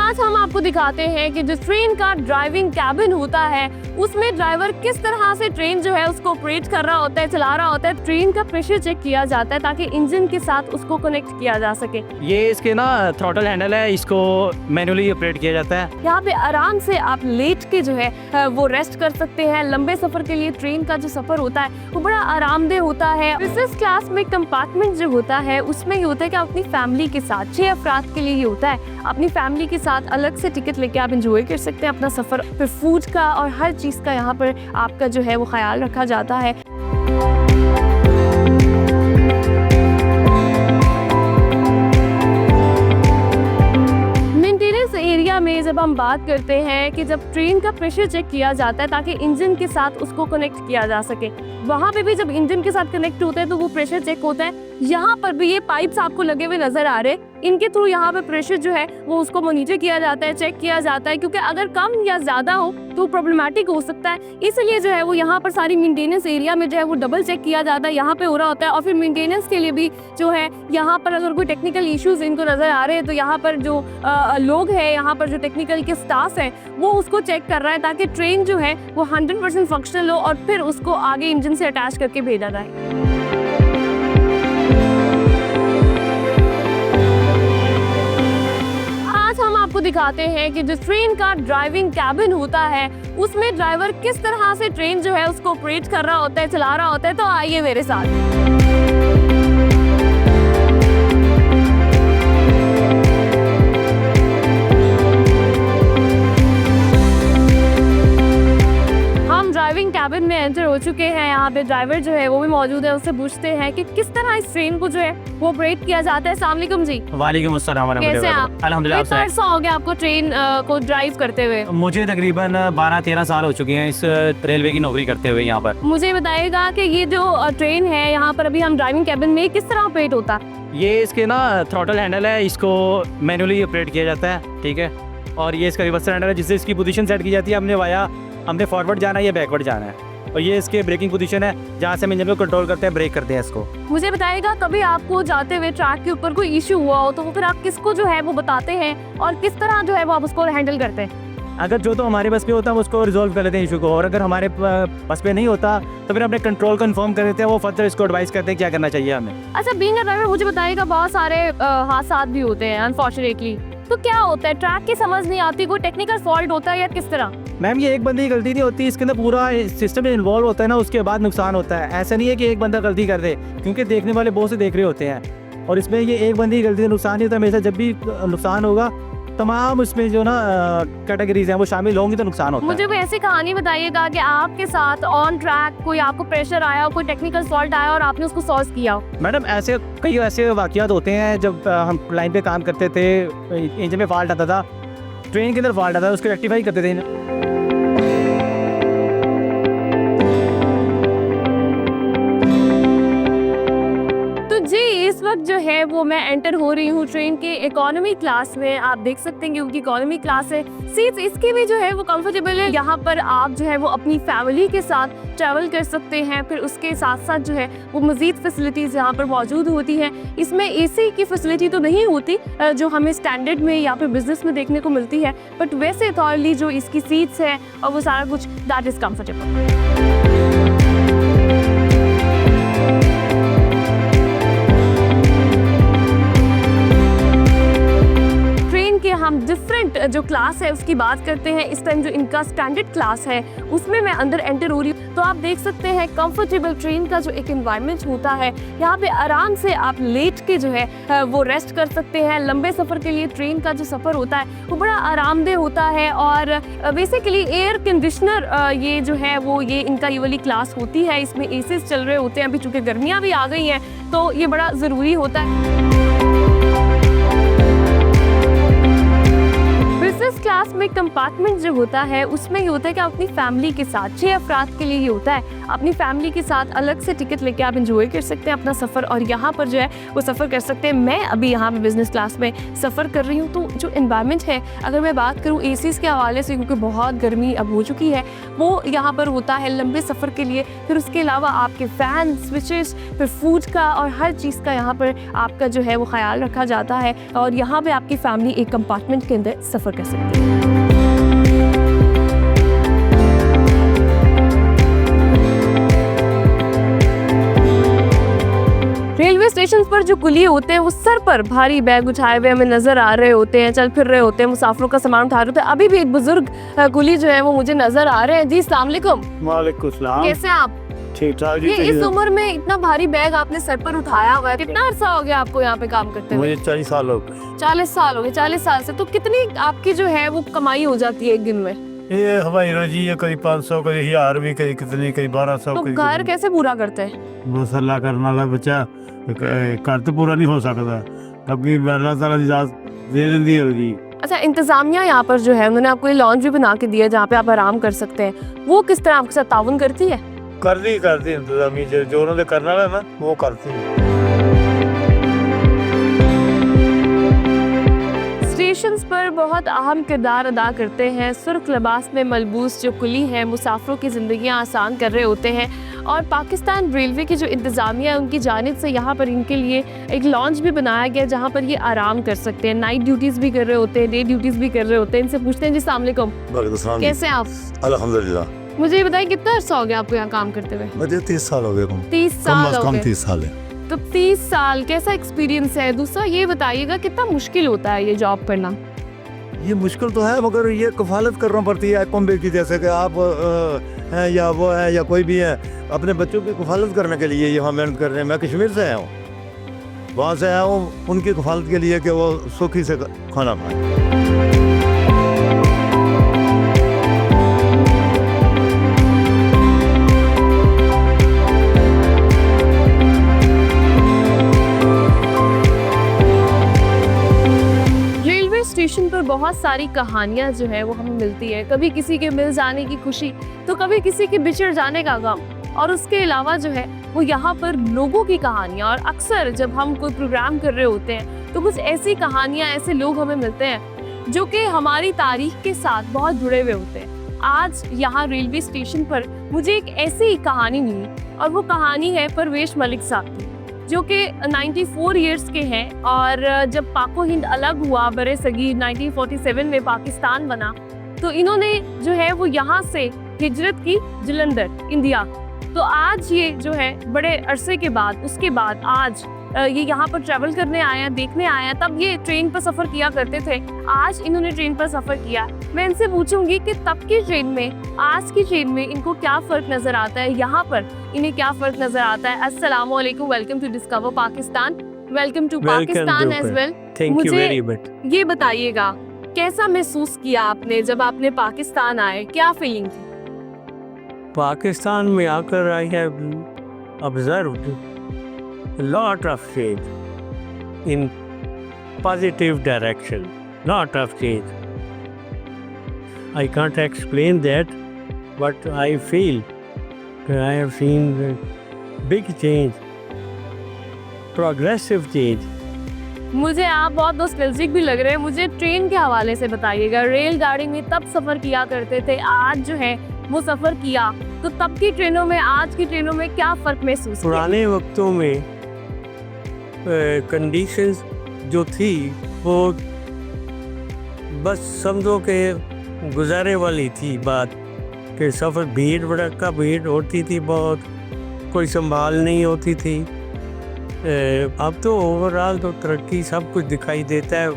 आज हम आपको दिखाते हैं कि जो ट्रेन का ड्राइविंग कैबिन होता है उसमें ड्राइवर किस तरह से ट्रेन जो है उसको ऑपरेट कर रहा होता है, चला रहा होता है। ट्रेन का प्रेशर चेक किया जाता है ताकि इंजन के साथ उसको कनेक्ट किया जा सके। ये इसके ना थ्रॉटल हैंडल है, इसको मैनुअली ऑपरेट किया जाता है। यहाँ पे आराम से आप लेट के जो है वो रेस्ट कर सकते हैं। लंबे सफर के लिए ट्रेन का जो सफर होता है वो बड़ा आरामदेह होता है। बिजनेस क्लास में कंपार्टमेंट जो होता है उसमें ये होता है कि आप अपनी फैमिली के साथ 6 अफराद के लिए ये होता है, अपनी फैमिली के साथ अलग से टिकट लेके आप एंजॉय कर सकते हैं अपना सफर। फिर फूड का और हर चीज़ का यहाँ पर आपका जो है वो ख्याल रखा जाता है। मेंटेनेंस एरिया में जब हम बात करते हैं कि जब ट्रेन का प्रेशर चेक किया जाता है ताकि इंजन के साथ उसको कनेक्ट किया जा सके, वहाँ पे भी जब इंजन के साथ कनेक्ट होता है तो वो प्रेशर चेक होता है। यहाँ पर भी ये पाइप्स आपको लगे हुए नजर आ रहे हैं, इनके थ्रू यहाँ पे प्रेशर जो है वो उसको मॉनिटर किया जाता है, चेक किया जाता है, क्योंकि अगर कम या ज़्यादा हो तो प्रॉब्लमेटिक हो सकता है। इसलिए जो है वो यहाँ पर सारी मेंटेनेंस एरिया में जो है वो डबल चेक किया जाता है, यहाँ पे हो रहा होता है। और फिर मेंटेनेंस के लिए भी जो है यहाँ पर अगर कोई टेक्निकल इश्यूज इनको नज़र आ रहे हैं तो यहाँ पर जो लोग हैं, यहाँ पर जो टेक्निकल के स्टाफ हैं वो उसको चेक कर रहा है ताकि ट्रेन जो है वो 100% फंक्शनल हो और फिर उसको आगे इंजन से अटैच करके भेजा जाए। आपको दिखाते हैं कि जो ट्रेन का ड्राइविंग कैबिन होता है उसमें ड्राइवर किस तरह से ट्रेन जो है उसको ऑपरेट कर रहा होता है, चला रहा होता है। तो आइए मेरे साथ। ड्राइविंग कैबिन में एंटर हो चुके हैं। यहाँ पे ड्राइवर जो है वो भी मौजूद है, उससे पूछते हैं कि किस तरह इस ट्रेन को जो है वो ऑपरेट किया जाता है। अस्सलाम वालेकुम जी। वालेकुम अस्सलाम। कैसे आप? अल्हम्दुलिल्लाह। कितना अर्सा हो गया आपको ट्रेन को ड्राइव करते हुए? मुझे तकरीबन 12-13 साल हो चुके हैं इस रेलवे की नौकरी करते हुए। यहाँ पर मुझे बताइएगा कि ये जो ट्रेन है यहाँ पर अभी हम ड्राइविंग कैबिन में किस तरह ऑपरेट होता है? ये इसके ना थ्रॉटल हैंडल है, इसको मैनुअली ऑपरेट किया जाता है, ठीक है। और ये इसका रिवर्सल हैंडल है जिससे इसकी पोजीशन सेट की जाती है। हमने फॉरवर्ड जाना है या बैकवर्ड जाना है। और ये इसके ब्रेकिंग पोजीशन है जहाँ से हम इंजन को कंट्रोल करते हैं, ब्रेक करते हैं इसको। मुझे बताइएगा कभी आपको जाते हुए ट्रैक के ऊपर कोई इशू हुआ हो तो फिर आप किसको जो है वो बताते हैं और किस तरह जो है वो आप उसको हैंडल करते हैं? अगर जो तो हमारे बस पे होता है हम उसको रिजॉल्व कर लेते हैं इशू को, और अगर हमारे बस पे नहीं होता तो फिर अपने कंट्रोल को इन्फॉर्म कर देते हैं, वो फर्दर इसको एडवाइस करते हैं क्या करना चाहिए हमें। अच्छा, बीइंग अ ड्राइवर मुझे बताइएगा बहुत सारे हादसा भी होते हैं अनफॉर्चुनेटली, तो क्या होता है? ट्रैक की समझ नहीं आती, कोई टेक्निकल फॉल्ट होता है या किस तरह? मैम ये एक बंदे की गलती नहीं होती, इसके अंदर पूरा सिस्टम इन्वॉल्व होता है ना, उसके बाद नुकसान होता है। ऐसा नहीं है कि एक बंदा गलती कर दे, क्योंकि देखने वाले बहुत से देख रहे होते हैं। और इसमें ये एक बंदे की गलती से नुकसान नहीं होता, हमेशा जब भी नुकसान होगा तमाम उसमें जो ना कैटेगरीज हैं वो शामिल होंगी तो नुकसान होता है। मुझे कोई ऐसी कहानी बताइएगा कि आपके साथ ऑन ट्रैक कोई आपको प्रेशर आया हो, कोई टेक्निकल फॉल्ट आया और आपने उसको सॉल्व किया हो। मैडम ऐसे कई ऐसे वाक़यात होते हैं जब हम लाइन पे काम करते थे, इंजन में फॉल्ट आता था, ट्रेन के अंदर फॉल्ट आता था, उसको रेक्टिफाई करते थे। इस वक्त जो है वो मैं एंटर हो रही हूँ ट्रेन के इकोनॉमी क्लास में। आप देख सकते हैं कि उनकी इकोनॉमी क्लास है, सीट्स इसकी भी जो है वो कंफर्टेबल है। यहाँ पर आप जो है वो अपनी फैमिली के साथ ट्रैवल कर सकते हैं। फिर उसके साथ साथ जो है वो मज़ीद फैसिलिटीज़ यहाँ पर मौजूद होती हैं। इसमें एसी की फैसिलिटी तो नहीं होती जो हमें स्टैंडर्ड में या फिर बिजनेस में देखने को मिलती है, बट वैसे थॉरली जो इसकी सीट्स है और वो सारा कुछ दैट इज़ कम्फर्टेबल। हम डिफरेंट जो क्लास है उसकी बात करते हैं। इस टाइम जो इनका स्टैंडर्ड क्लास है उसमें मैं अंदर एंटर हो रही हूँ, तो आप देख सकते हैं कंफर्टेबल ट्रेन का जो एक एनवायरनमेंट होता है। यहाँ पे आराम से आप लेट के जो है वो रेस्ट कर सकते हैं। लंबे सफ़र के लिए ट्रेन का जो सफ़र होता है वो बड़ा आरामदेह होता है। और बेसिकली एयर कंडीशनर ये जो है वो ये इनका ये वाली क्लास होती है। इसमें एसीज चल रहे होते हैं, अभी चूँकि गर्मियाँ भी आ गई हैं तो ये बड़ा ज़रूरी होता है। बिजनेस क्लास क्लास में कंपार्टमेंट जो होता है उसमें ये होता है कि आप अपनी फैमिली के साथ 6 अफराद के लिए ये होता है, अपनी फैमिली के साथ अलग से टिकट लेके आप एंजॉय कर सकते हैं अपना सफ़र, और यहाँ पर जो है वो सफ़र कर सकते हैं। मैं अभी यहाँ पे बिज़नेस क्लास में सफ़र कर रही हूँ, तो जो इन्वायरमेंट है, अगर मैं बात करूँ एसीज़ के हवाले से, क्योंकि बहुत गर्मी अब हो चुकी है, वो यहाँ पर होता है लंबे सफ़र के लिए। फिर उसके अलावा आपके फ़ैन, स्विचेस, फिर फूड का और हर चीज़ का यहाँ पर आपका जो है वो ख्याल रखा जाता है, और यहाँ पे आपकी फैमिली एक कंपार्टमेंट के अंदर सफ़र कर सकती है। रेलवे स्टेशन पर जो कुली होते हैं वो सर पर भारी बैग उठाए हुए हमें नजर आ रहे होते हैं, चल फिर रहे होते हैं, मुसाफिरों का सामान उठा रहे होते हैं। अभी भी एक बुजुर्ग कुली जो है वो मुझे नजर आ रहे हैं। जी अस्सलाम वालेकुम। वालेकुम सलाम। कैसे हैं आप? ठीक ठाक जी। ये इस उम्र में इतना भारी बैग आपने सर पर उठाया हुआ है, कितना अरसा हो गया आपको यहाँ पे काम करते हुए? मुझे 40 साल हो गए। 40 साल हो गए। 40 साल से तो कितनी आपकी जो है वो कमाई हो जाती है एक दिन में? ये हवाई रोजी है, कभी 500, कभी 1000 भी, कभी कितनी, कभी 1200। तो घर कैसे पूरा करते हैं? बस अल्लाह करने वाला बच्चा, घर तो पूरा नहीं हो सकता, कभी अल्लाह ताला इजाज़त दे देंदी है जी। अच्छा, इंतजामिया यहाँ पर जो है उन्होंने आपको ये लॉन्च भी बना के दिया जहाँ पे आप आराम कर सकते हैं, वो किस तरह आपके साथ ताउन करती है? कर दी इंतजामी जो उन्होंने करना है ना वो करती है। स्टेशंस पर बहुत अहम किरदार अदा करते हैं सुर्ख लिबास में मलबूस जो कुली हैं, मुसाफिरों की ज़िंदगियाँ आसान कर रहे होते हैं, और पाकिस्तान रेलवे की जो इंतज़ामिया है उनकी जानिब से यहाँ पर इनके लिए एक लॉन्च भी बनाया गया जहाँ पर ये आराम कर सकते हैं। नाइट ड्यूटीज़ भी कर रहे होते हैं, डे ड्यूटीज़ भी कर रहे होते हैं। इनसे पूछते हैं जी अस्सलाम वालेकुम, कैसे हैं आप? अल्हम्दुलिल्लाह। मुझे ये बताइए कितना अर्सा हो गया आपको यहाँ काम करते हुए? मुझे 30 साल हो गए। 30 साल हो गए। 30 साल है। तो 30 साल कैसा एक्सपीरियंस है? दूसरा ये बताइएगा कितना मुश्किल होता है ये जॉब करना? ये मुश्किल तो है, मगर ये कफालत करना पड़ती है कॉम्बे की, जैसे कि आप हैं या वो है या कोई भी है, अपने बच्चों की कफालत करने के लिए यहाँ मेहनत कर रहे हैं। मैं कश्मीर से आया हूँ, वहाँ से आया हूँ उनकी कफालत के लिए कि वो सुखी से खाना खाएं। स्टेशन पर बहुत सारी कहानियां जो है वो हमें मिलती है, कभी किसी के मिल जाने की खुशी, तो कभी किसी के बिछड़ जाने का गम, और उसके अलावा जो है वो यहाँ पर लोगों की कहानियां। और अक्सर जब हम कोई प्रोग्राम कर रहे होते हैं तो कुछ ऐसी कहानियां, ऐसे लोग हमें मिलते हैं जो कि हमारी तारीख के साथ बहुत जुड़े हुए होते हैं। आज यहाँ रेलवे स्टेशन पर मुझे एक ऐसी कहानी मिली, और वो कहानी है परवेश मलिक साहब की, जो कि 94 इयर्स के हैं, और जब पाको हिंद अलग हुआ बरे सगीर 1947 में पाकिस्तान बना, तो इन्होंने जो है वो यहाँ से हिजरत की जलंधर इंडिया। तो आज ये जो है बड़े अरसे के बाद, उसके बाद आज ये यहाँ पर ट्रैवल करने आया, देखने आया। तब ये ट्रेन पर सफ़र किया करते थे, आज इन्होंने ट्रेन पर सफ़र किया। मैं इनसे पूछूंगी कि तब की ट्रेन में आज की ट्रेन में इनको क्या फ़र्क नज़र आता है, यहाँ पर इन्हें क्या फ़र्क नज़र आता है। अस्सलाम वालेकुम, welcome to discover Pakistan, welcome to Pakistan as well. मुझे ये बताइएगा कैसा महसूस किया आपने जब आपने पाकिस्तान आए, क्या फीलिंग थी? पाकिस्तान में आकर आई है observed a lot of change in positive direction, lot of change. I can't explain that, but I feel I have seen big change, progressive change. मुझे आप बहुत नॉस्टैल्जिक भी लग रहे हैं। मुझे ट्रेन के हवाले से बताइएगा, रेलगाड़ी में तब सफ़र किया करते थे, आज जो है वो सफ़र किया, तो तब की ट्रेनों में आज की ट्रेनों में क्या फ़र्क महसूस किया? पुराने वक्तों में कंडीशंस जो थी वो बस समझो कि गुजारे वाली थी बात, कि सफ़र भीड़ भड़का भीड़ होती थी, बहुत कोई संभाल नहीं होती थी। अब तो ओवरऑल तो तरक्की सब कुछ दिखाई देता है।